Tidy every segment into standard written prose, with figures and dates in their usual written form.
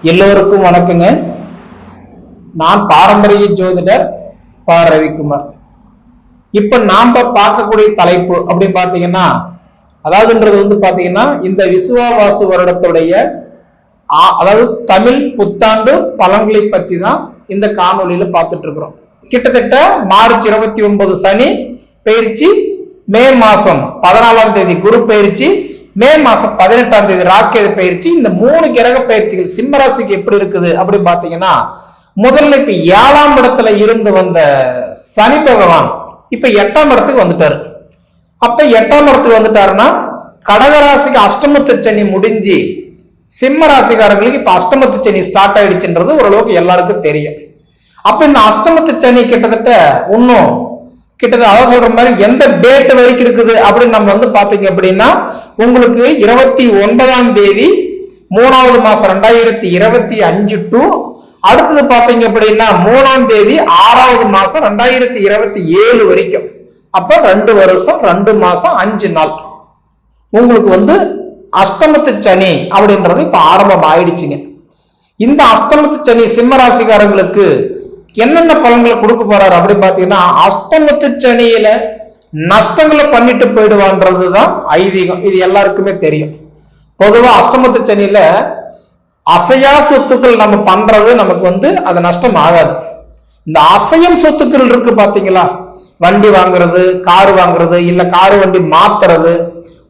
எல்லோருக்கும் வணக்கங்க. நான் பாரம்பரிய ஜோதிடர் ப. ரவிக்குமார். இப்ப நாம பார்க்கக்கூடிய தலைப்பு அப்படின்னு பாத்தீங்கன்னா, அதாவதுன்றது பாத்தீங்கன்னா இந்த விசுவாவாசு வருடத்துடைய அதாவது தமிழ் புத்தாண்டு பலன்களை பத்தி தான் இந்த காணொலியில பார்த்துட்டு இருக்கிறோம். கிட்டத்தட்ட மார்ச் 29 சனி பயிற்சி, மே மாசம் 14ஆம் தேதி குரு பயிற்சி, மே மாசம் 18ஆம் தேதி ராக்கேது பயிற்சி. இந்த 3 கிரக பயிற்சிகள் சிம்மராசிக்கு எப்படி இருக்குது அப்படின்னு பாத்தீங்கன்னா, முதல்ல இப்ப 7ஆம் இடத்துல இருந்து வந்த சனி பகவான் இப்ப 8ஆம் இடத்துக்கு வந்துட்டாரு. அப்ப 8ஆம் இடத்துக்கு வந்துட்டாருன்னா கடகராசிக்கு அஷ்டமத்து சனி முடிஞ்சு சிம்ம ராசிக்காரங்களுக்கு இப்ப அஷ்டமத்து சனி ஸ்டார்ட் ஆயிடுச்சுன்றது ஓரளவுக்கு எல்லாருக்கும் தெரியும். அப்ப இந்த அஷ்டமத்து சனி கிட்டத்தட்ட அதாவது சொல்ற மாதிரி எந்த டேட் வரைக்கும் இருக்குது அப்படின்னு நம்ம பாத்தீங்க அப்படின்னா, உங்களுக்கு 29ஆம் தேதி 3வது மாசம் 2025 டு அடுத்தது பாத்தீங்க அப்படின்னா 3ஆம் தேதி 6வது மாசம் 2027 வரைக்கும். அப்ப 2 வருஷம் 2 மாசம் 5 நாள் உங்களுக்கு அஷ்டமத்து சனி அப்படின்றது இப்ப ஆரம்பம் ஆயிடுச்சுங்க. இந்த அஷ்டமத்து சனி சிம்ம ராசிக்காரங்களுக்கு என்னென்ன பலன்களை கொடுக்க போறாரு அப்படின்னு பாத்தீங்கன்னா, அஷ்டமத்து சனியில நஷ்டங்களை பண்ணிட்டு போயிடுவான்றதுதான் ஐதீகம். இது எல்லாருக்குமே தெரியும். பொதுவா அஷ்டமத்து சனியில அசையா சொத்துக்கள் நம்ம பண்றது நமக்கு அது நஷ்டம் ஆகாது. இந்த அசையும் சொத்துக்கள் இருக்கு பாத்தீங்களா, வண்டி வாங்குறது, காரு வாங்குறது, இல்ல காரு வண்டி மாத்துறது,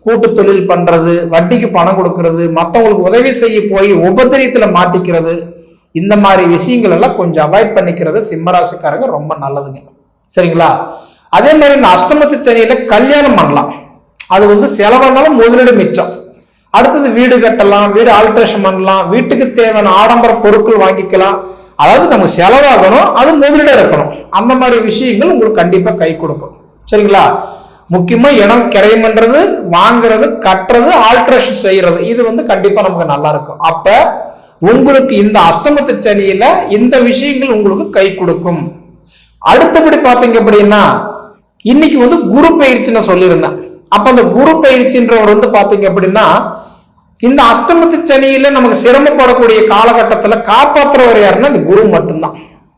கூட்டு தொழில் பண்றது, வட்டிக்கு பணம் கொடுக்கறது, மற்றவங்களுக்கு உதவி செய்ய போய் உபத்திரியத்துல மாட்டிக்கிறது, இந்த மாதிரி விஷயங்கள் எல்லாம் கொஞ்சம் அவாய்ட் பண்ணிக்கிறது சிம்மராசிக்காரங்க ரொம்ப நல்லதுங்க. சரிங்களா? அதே மாதிரி இந்த அஷ்டமத்து சனியில கல்யாணம் பண்ணலாம். அது செலவானாலும் முதலீடு மிச்சம். அடுத்தது வீடு கட்டலாம், வீடு ஆல்ட்ரேஷன் பண்ணலாம், வீட்டுக்கு தேவையான ஆடம்பர பொருட்கள் வாங்கிக்கலாம். அதாவது நமக்கு செலவாகணும், அது முதலீடு இருக்கணும். அந்த மாதிரி விஷயங்கள் உங்களுக்கு கண்டிப்பா கை கொடுக்கும். சரிங்களா? முக்கியமா இடம் கிரையம் பண்றது, வாங்குறது, கட்டுறது, ஆல்ட்ரேஷன் செய்யறது, இது கண்டிப்பா நமக்கு நல்லா இருக்கும். அப்ப உங்களுக்கு இந்த அஷ்டமத்து சனியில இந்த விஷயங்கள் உங்களுக்கு கை கொடுக்கும். அடுத்தபடி பாத்தீங்க அப்படின்னா, இன்னைக்கு குரு பயிற்சின்னு சொல்லியிருந்தேன். அப்ப அந்த குரு பயிற்சின்றவர் பாத்தீங்க அப்படின்னா, இந்த அஷ்டமத்து சனியில நமக்கு சிரமப்படக்கூடிய காலகட்டத்துல காப்பாற்றுறவர் யாருன்னா இந்த குரு மட்டும்தான்.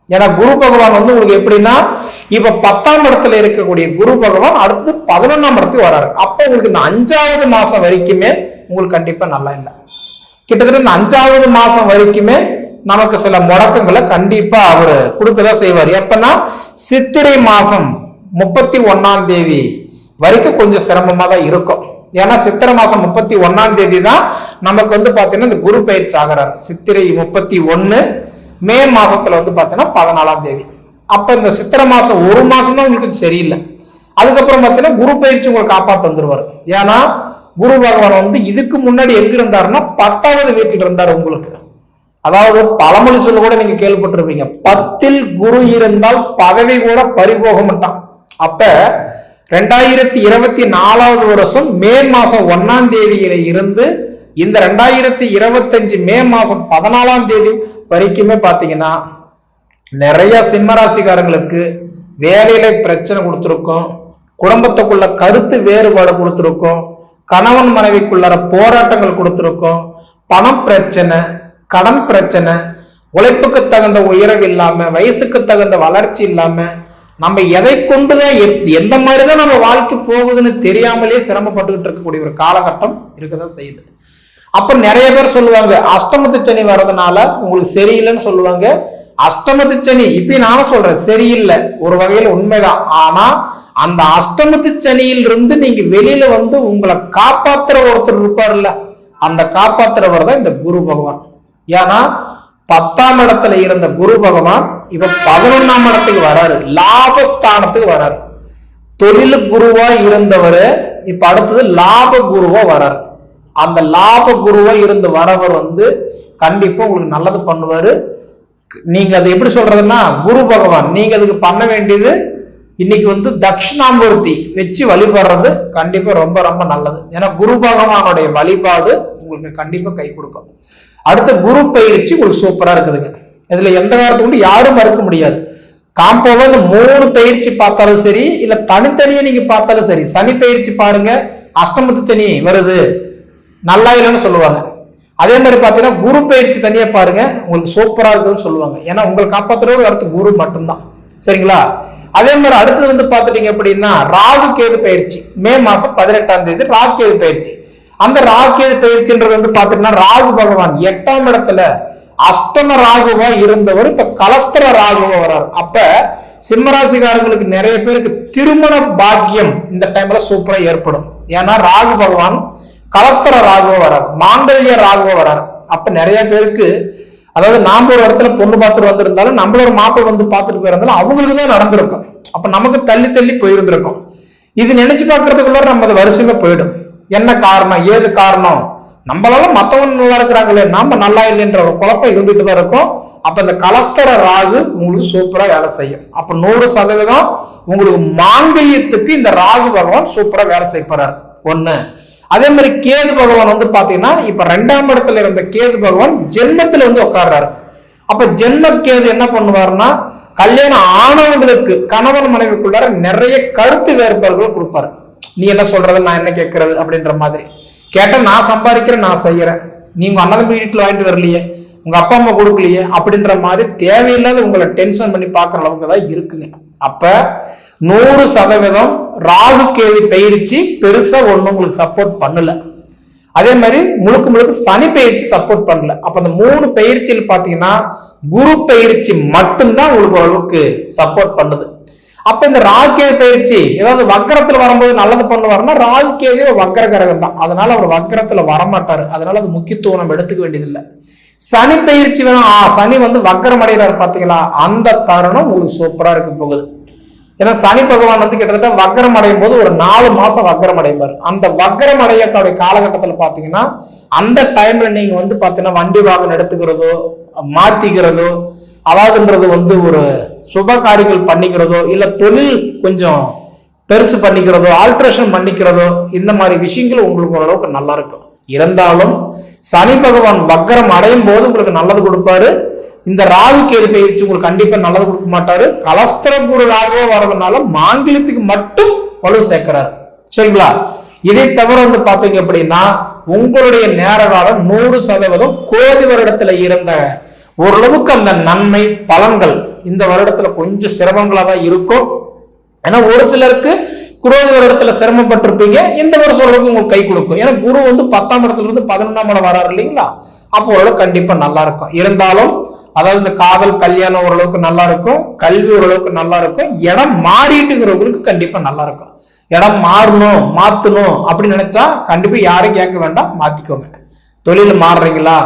ஏன்னா குரு பகவான் உங்களுக்கு எப்படின்னா, இப்ப 10ஆம் இடத்துல இருக்கக்கூடிய குரு பகவான் அடுத்து 11ஆம் இடத்துக்கு வராரு. அப்ப உங்களுக்கு இந்த 5வது மாசம் வரைக்குமே உங்களுக்கு கண்டிப்பா நல்லா இல்லை. கிட்டத்தட்ட இந்த 5வது மாசம் வரைக்குமே நமக்கு சில முடக்கங்களை கண்டிப்பா அவரு கொடுக்கதான் செய்வார். எப்பன்னா சித்திரை மாசம் 31ஆம் தேதி வரைக்கும் கொஞ்சம் சிரமமா தான் இருக்கும். ஏன்னா சித்திரை மாசம் 31ஆம் தேதி தான் நமக்கு பாத்தீங்கன்னா இந்த குரு பயிற்சி ஆகிறார். சித்திரை 31, மே மாசத்துல பாத்தீங்கன்னா 14ஆம் தேதி. அப்ப இந்த சித்திரை மாசம் 1 மாசம் தான் உங்களுக்கு சரியில்லை. அதுக்கப்புறம் பாத்தீங்கன்னா குரு பயிற்சி உங்களுக்கு காப்பாத்து வந்துருவாரு. ஏன்னா குரு பகவான் இதுக்கு முன்னாடி எங்க இருந்தாருன்னா 10வது வீட்டில் இருந்தாரு உங்களுக்கு. அதாவது பழமொழி சொல்ல கூட நீங்க கேள்விப்பட்டிருப்பீங்க, 10ல் குரு இருந்தால் பதவி கூட பறிபோக மாட்டான். அப்ப 2024வது வருஷம் மே மாசம் 1ஆம் தேதியில இருந்து இந்த 2025 மே மாசம் 14ஆம் தேதி வரைக்குமே பாத்தீங்கன்னா நிறைய சிம்மராசிக்காரங்களுக்கு வேலையில பிரச்சனை கொடுத்துருக்கோம், குடும்பத்துக்குள்ள கருத்து வேறுபாடு கொடுத்துருக்கோம், கணவன் மனைவிக்குள்ளார போராட்டங்கள் கொடுத்துருக்கோம், பணம் பிரச்சனை, கடன் பிரச்சனை, உழைப்புக்கு தகுந்த உயர்வு இல்லாம, வயசுக்கு தகுந்த வளர்ச்சி இல்லாம, நம்ம எதை கொண்டுதான் எந்த மாதிரிதான் நம்ம வாழ்க்கை போகுதுன்னு தெரியாமலே சிரமப்பட்டுக்கிட்டு இருக்கக்கூடிய ஒரு காலகட்டம் இருக்கதான் செய்யுது. அப்ப நிறைய பேர் சொல்லுவாங்க அஷ்டமத்து சனி வர்றதுனால உங்களுக்கு சரியில்லைன்னு சொல்லுவாங்க. அஷ்டமத்து சனி இப்ப நானும் சொல்றேன் சரியில்லை, ஒரு வகையில உண்மைதான். ஆனா அந்த அஷ்டமத்து சனியில் இருந்து நீங்க வெளியில உங்களை காப்பாத்துற ஒருத்தர் இருப்பார்ல, அந்த காப்பாத்துறவர் தான் இந்த குரு பகவான். ஏன்னா 10ஆம் இடத்துல இருந்த குரு பகவான் இப்ப 11ஆம் இடத்துக்கு வராரு, லாபஸ்தானத்துக்கு வராரு. தொழில் குருவா இருந்தவர் இப்ப அடுத்தது லாப குருவா வராரு. அந்த லாப குருவா இருந்து வரவர் கண்டிப்பா உங்களுக்கு நல்லது பண்ணுவாரு. நீங்க அது எப்படி சொல்றதுன்னா, குரு பகவான் நீங்க அதுக்கு பண்ண வேண்டியது இன்னைக்கு தட்சிணாமூர்த்தி வச்சு வழிபடுறது கண்டிப்பா ரொம்ப ரொம்ப நல்லது. ஏன்னா குரு பகவானுடைய வழிபாடு உங்களுக்கு கண்டிப்பா கை கொடுக்கும். அடுத்த குரு பயிற்சி உங்களுக்கு சூப்பரா இருக்குதுங்க. இதுல எந்த காலத்துக்கு கொண்டு யாரும் மறுக்க முடியாது. காம்போவா இந்த 3 பயிற்சி பார்த்தாலும் சரி, இல்ல தனித்தனியா நீங்க பார்த்தாலும் சரி, சனி பயிற்சி பாருங்க, அஷ்டமத்து சனி வருது நல்லா இல்லைன்னு சொல்லுவாங்க. அதே மாதிரி பாத்தீங்கன்னா குரு பயிற்சி தனியா பாருங்க, உங்களுக்கு சூப்பரா இருக்குன்னு சொல்லுவாங்க. ஏன்னா உங்களை காப்பாத்துற ஒரு அடுத்து குரு மட்டும்தான். சரிங்களா? அதே மாதிரி அடுத்தது வந்து பாத்துட்டீங்க அப்படின்னா ராகு கேது பயிற்சி மே மாசம் 18ஆம் தேதி ராகு கேது பயிற்சி. அந்த ராகு கேது பயிற்சின்றது வந்து பாத்தீங்கன்னா ராகு பகவான் 8ஆம் இடத்துல அஷ்டம ராகுவா இருந்தவர் இப்ப கலஸ்தர ராகுவா வர்றாரு. அப்ப சிம்மராசிக்காரங்களுக்கு நிறைய பேருக்கு திருமண பாக்கியம் இந்த டைம்ல சூப்பரா ஏற்படும். ஏன்னா ராகு பகவான் கலஸ்தர ராகுவா வர்றார், மாங்கல்ய ராகுவா வர்றார். அப்ப நிறைய பேருக்கு, அதாவது நாம ஒரு இடத்துல பொண்ணு பார்த்துட்டு வந்திருந்தாலும் நம்மளோட மாப்பிள்ளை வந்து பார்த்துட்டு போயிருந்தாலும் அவங்களுக்கு தான் நடந்திருக்கும். அப்ப நமக்கு தள்ளி தள்ளி போயிருந்திருக்கும். இது நினைச்சு பார்க்கறதுக்குள்ள நம்ம அது வரிசையில போயிடும். என்ன காரணம், ஏது காரணம், நம்மளால மத்தவங்க நல்லா இருக்கிறாங்களே நாம நல்லா இல்லைன்ற ஒரு குழப்பம் இருந்துட்டு தான் இருக்கும். அப்ப இந்த கலஸ்தர ராகு உங்களுக்கு சூப்பரா வேலை செய்யும். அப்ப 100% உங்களுக்கு மாங்கல்யத்துக்கு இந்த ராகு பகவான் சூப்பரா வேலை செய்ய போறாரு. ஒண்ணு. அதே மாதிரி கேது பகவான் வந்து பாத்தீங்கன்னா இப்ப 2ஆம் இடத்துல இருந்த கேது பகவான் ஜென்மத்துல வந்து உட்கார்றாரு. அப்ப ஜென்ம கேது என்ன பண்ணுவாருன்னா கல்யாணம் ஆனவங்களுக்கு கணவன் மனைவிக்குள்ளார நிறைய கருத்து வேறுபாடுகள் கொடுப்பாரு. நீ என்ன சொல்றது, நான் என்ன கேட்கறது அப்படின்ற மாதிரி. கேட்டா நான் சம்பாதிக்கிறேன், நான் செய்யறேன், நீங்க அண்ணன் வீட்டுல வாங்கிட்டு வரலையே, உங்க அப்பா அம்மா கொடுக்கலையே அப்படின்ற மாதிரி தேவையில்லாத உங்களை டென்ஷன் பண்ணி பாக்குற அளவுக்கு தான் இருக்குங்க. அப்ப 100% ராகு கேது பயிற்சி பெருசா ஒண்ணு உங்களுக்கு சப்போர்ட் பண்ணல. அதே மாதிரி முழுக்க முழுக்க சனி பயிற்சி சப்போர்ட் பண்ணல. அப்ப அந்த 3 பயிற்சியில் பாத்தீங்கன்னா குரு பயிற்சி மட்டும்தான் உங்களுக்கு ஓரளவுக்கு சப்போர்ட் பண்ணுது. அப்ப இந்த ராகு கேது பயிற்சி ஏதாவது வக்கரத்துல வரும்போது நல்லது பண்ணுவாருன்னா ராகு கேது வக்கர கிரகம் தான், அதனால அவர் வக்கரத்துல வரமாட்டாரு. அதனால அது முக்கியத்துவம் நம்ம எடுத்துக்க வேண்டியதில்லை. சனி பயிற்சி வேணும், சனி வந்து வக்கரம் அடைகிறாரு பாத்தீங்களா, அந்த தருணம் உங்களுக்கு சூப்பரா இருக்க போகுது. ஏன்னா சனி பகவான் வந்து கிட்டத்தட்ட வக்கரம் அடையும் போது ஒரு 4 மாசம் வக்கரம் அடைவார். அந்த வக்கரம் அடையக்கூடிய காலகட்டத்தில் பாத்தீங்கன்னா அந்த டைம்ல நீங்க வந்து பாத்தீங்கன்னா வண்டி வாகனம் எடுத்துக்கிறதோ மாத்திக்கிறதோ, அதாவதுன்றது வந்து ஒரு சுப காரியங்கள் பண்ணிக்கிறதோ இல்ல தொழில் கொஞ்சம் பெருசு பண்ணிக்கிறதோ ஆல்ட்ரேஷன் பண்ணிக்கிறதோ இந்த மாதிரி விஷயங்கள் உங்களுக்கு ஓரளவுக்கு நல்லா இருக்கும். இருந்தாலும் சனி பகவான் வக்கரம் அடையும் போது உங்களுக்கு நல்லது கொடுப்பாரு. இந்த ராகு கேது பயிற்சி உங்களுக்கு கண்டிப்பா நல்லது கொடுக்க மாட்டாரு. கலஸ்தர குரு ராகுவா வர்றதுனால மாங்கிலத்துக்கு மட்டும் வலு சேர்க்கிறாரு. சரிங்களா? இதை தவிர வந்து பாத்தீங்க அப்படின்னா உங்களுடைய நேர காலம் 100% கோதி வருடத்துல இருந்த ஓரளவுக்கு அந்த நன்மை பலன்கள் இந்த வருடத்துல கொஞ்சம் சிரமங்களா தான் இருக்கும். ஏன்னா ஒரு சிலருக்கு குரோதி வருடத்துல சிரமப்பட்டிருப்பீங்க, இந்த வருஷம் ஓரளவுக்கு உங்களுக்கு கை கொடுக்கும். ஏன்னா குரு வந்து 10ஆம் இடத்துல இருந்து 11ஆம் இடம் வராரு இல்லைங்களா, அப்போ ஓரளவுக்கு கண்டிப்பா நல்லா இருக்கும். இருந்தாலும் அதாவது இந்த காதல் கல்யாணம் ஓரளவுக்கு நல்லா இருக்கும், கல்வி ஓரளவுக்கு நல்லா இருக்கும், இடம் மாறிட்டுங்கிறவங்களுக்கு கண்டிப்பா நல்லா இருக்கும். இடம் மாறணும் மாத்தணும் அப்படின்னு நினைச்சா கண்டிப்பா யாரும் கேட்க வேண்டாம், மாத்திக்கோங்க. தொழில் மாறுறீங்களா,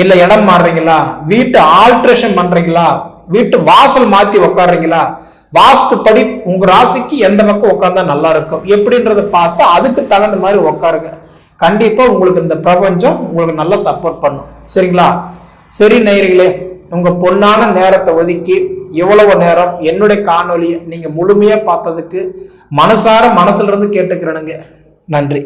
இல்ல இடம் மாறுறீங்களா, வீட்டு ஆல்ட்ரேஷன் பண்றீங்களா, வீட்டு வாசல் மாத்தி உட்காடுறீங்களா, வாஸ்துப்படி உங்க ராசிக்கு எந்த பக்கம் உட்கார்ந்தா நல்லா இருக்கும் எப்படின்றத பார்த்து அதுக்கு தகுந்த மாதிரி உட்காருங்க. கண்டிப்பா உங்களுக்கு இந்த பிரபஞ்சம் உங்களுக்கு நல்லா சப்போர்ட் பண்ணும். சரிங்களா? சரி நேயர்களே, உங்க பொன்னான நேரத்தை ஒதுக்கி எவ்வளவு நேரம் என்னுடைய காணொலியை நீங்க முழுமையா பார்த்ததுக்கு மனசுல இருந்து கேட்டுக்கிறேனுங்க. நன்றி.